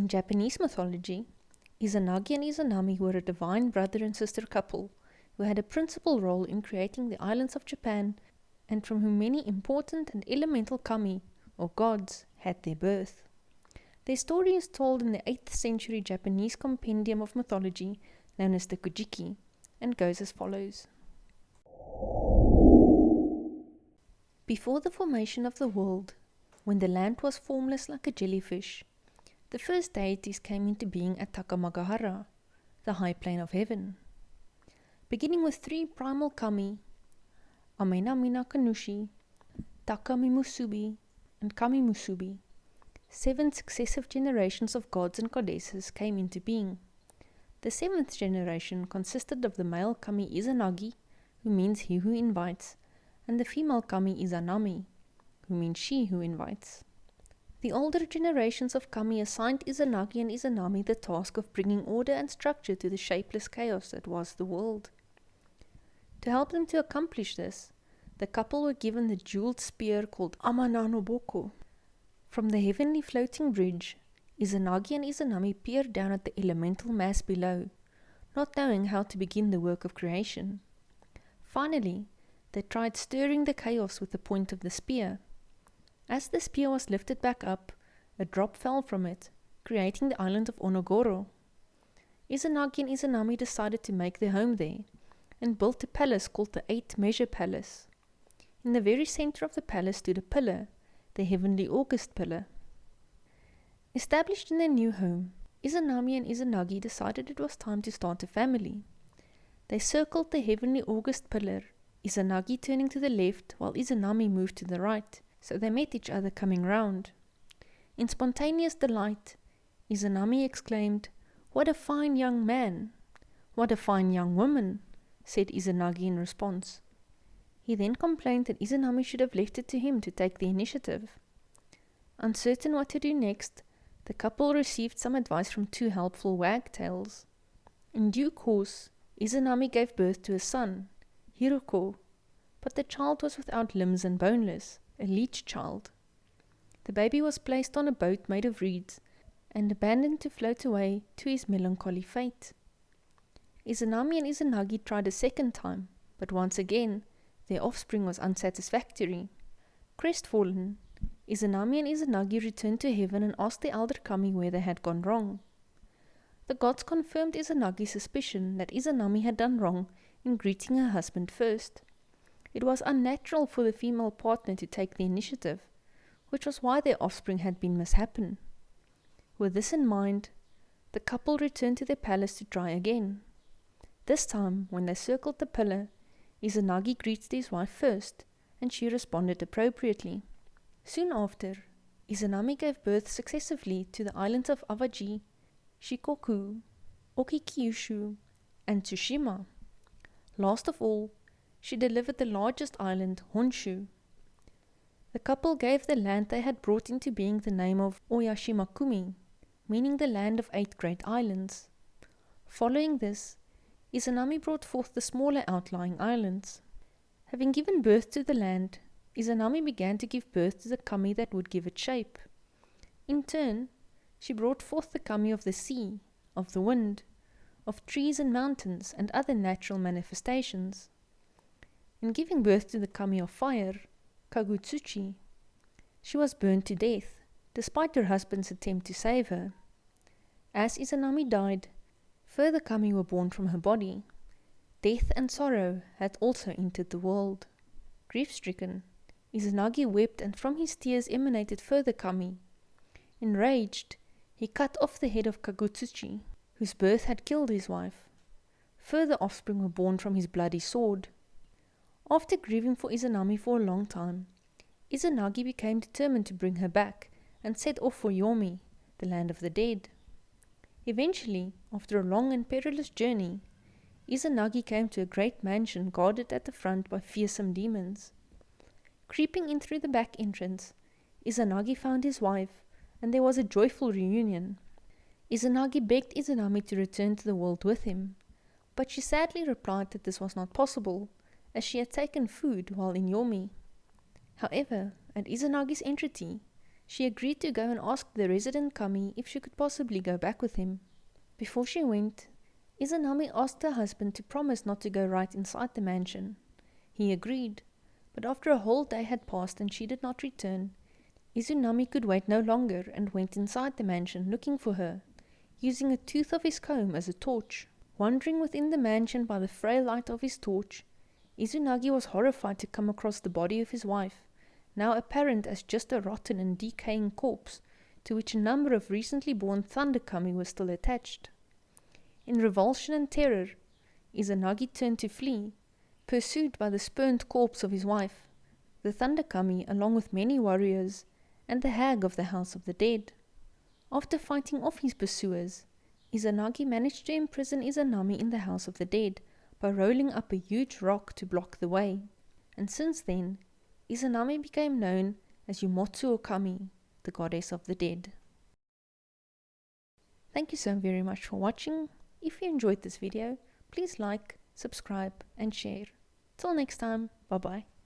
Japanese mythology, Izanagi and Izanami were a divine brother and sister couple who had a principal role in creating the islands of Japan and from whom many important and elemental kami, or gods, had their birth. Their story is told in the 8th century Japanese compendium of mythology known as the Kojiki and goes as follows. Before the formation of the world, when the land was formless like a jellyfish, the first deities came into being at Takamagahara, the high plane of heaven. Beginning with 3 primal kami, Amenamina Kanushi, Takamimusubi, and Kamimusubi, 7 successive generations of gods and goddesses came into being. The 7th generation consisted of the male kami Izanagi, who means he who invites, and the female kami Izanami, who means she who invites. The older generations of kami assigned Izanagi and Izanami the task of bringing order and structure to the shapeless chaos that was the world. To help them to accomplish this, the couple were given the jeweled spear called Amananoboko. From the heavenly floating bridge, Izanagi and Izanami peered down at the elemental mass below, not knowing how to begin the work of creation. Finally, they tried stirring the chaos with the point of the spear. As the spear was lifted back up, a drop fell from it, creating the island of Onogoro. Izanagi and Izanami decided to make their home there, and built a palace called the 8-Measure Palace. In the very center of the palace stood a pillar, the heavenly August pillar. Established in their new home, Izanami and Izanagi decided it was time to start a family. They circled the heavenly August pillar, Izanagi turning to the left while Izanami moved to the right, so they met each other coming round. In spontaneous delight, Izanami exclaimed, "What a fine young man!" "What a fine young woman!" said Izanagi in response. He then complained that Izanami should have left it to him to take the initiative. Uncertain what to do next, the couple received some advice from 2 helpful wagtails. In due course, Izanami gave birth to a son, Hiruko, but the child was without limbs and boneless, a leech child. The baby was placed on a boat made of reeds and abandoned to float away to his melancholy fate. Izanami and Izanagi tried a second time, but once again, their offspring was unsatisfactory. Crestfallen, Izanami and Izanagi returned to heaven and asked the elder kami where they had gone wrong. The gods confirmed Izanagi's suspicion that Izanami had done wrong in greeting her husband first. It was unnatural for the female partner to take the initiative, which was why their offspring had been mishapen. With this in mind, the couple returned to their palace to try again. This time, when they circled the pillar, Izanagi greeted his wife first, and she responded appropriately. Soon after, Izanami gave birth successively to the islands of Awaji, Shikoku, Okikyushu, and Tsushima. Last of all, she delivered the largest island, Honshu. The couple gave the land they had brought into being the name of Oyashimakumi, meaning the land of 8 great islands. Following this, Izanami brought forth the smaller outlying islands. Having given birth to the land, Izanami began to give birth to the kami that would give it shape. In turn, she brought forth the kami of the sea, of the wind, of trees and mountains and other natural manifestations. In giving birth to the kami of fire, Kagutsuchi, she was burned to death, despite her husband's attempt to save her. As Izanami died, further kami were born from her body. Death and sorrow had also entered the world. Grief-stricken, Izanagi wept, and from his tears emanated further kami. Enraged, he cut off the head of Kagutsuchi, whose birth had killed his wife. Further offspring were born from his bloody sword. After grieving for Izanami for a long time, Izanagi became determined to bring her back and set off for Yomi, the land of the dead. Eventually, after a long and perilous journey, Izanagi came to a great mansion guarded at the front by fearsome demons. Creeping in through the back entrance, Izanagi found his wife, and there was a joyful reunion. Izanagi begged Izanami to return to the world with him, but she sadly replied that this was not possible, as she had taken food while in Yomi. However, at Izanagi's entreaty, She agreed to go and ask the resident kami if she could possibly go back with him. Before she went, Izanami asked her husband to promise not to go right inside the mansion. He agreed, but after a whole day had passed and she did not return, Izanami could wait no longer and went inside the mansion looking for her, using a tooth of his comb as a torch. Wandering within the mansion by the frail light of his torch, Izanagi was horrified to come across the body of his wife, now apparent as just a rotten and decaying corpse, to which a number of recently born thunder kami were still attached. In revulsion and terror, Izanagi turned to flee, pursued by the spurned corpse of his wife, the thunder kami along with many warriors, and the hag of the House of the Dead. After fighting off his pursuers, Izanagi managed to imprison Izanami in the House of the Dead by rolling up a huge rock to block the way, and since then, Izanami became known as Yumotsu Okami, the goddess of the dead. Thank you so very much for watching. If you enjoyed this video, please like, subscribe and share. Till next time, bye bye.